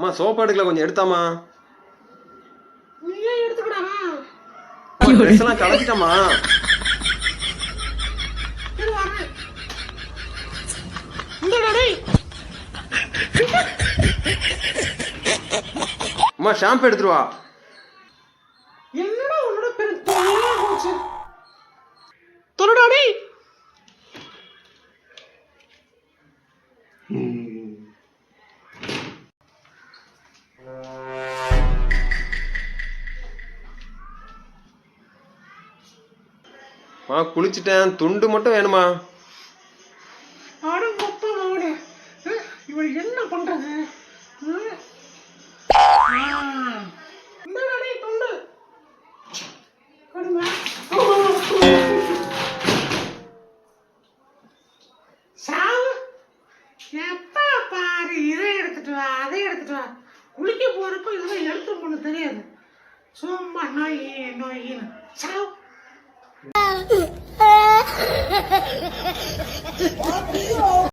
அம்மா சோப்பு எடுக்கல, கொஞ்சம் எடுத்தாமா. நீயே எடுத்துக்கடா. ட்ரெஸ் எல்லாம் கலச்சிட்டமா. சரி வரேன். இந்தடா டேய். அம்மா ஷாம்பு எடுத்துட்டு வா. என்னடா உன்னோட பெரிய தொல்லையா போச்சு. தொலைடா டேய். குளிச்சுட்டேன், துண்டு மட்டும் வேணுமா? ஆடு மொத்தம் அவனே. இவன் என்ன பண்றது? இந்தடா டேய் துண்டு. கொடுங்க. சாவு. எப்ப பாரு இதை எடுத்துட்டு வா, அதை எடுத்துட்டு வா. குளிக்க போறப்ப இதெல்லாம் எடுத்து பண்ண தெரியாது. சும்மா நோய் நோயின்னு சாவு.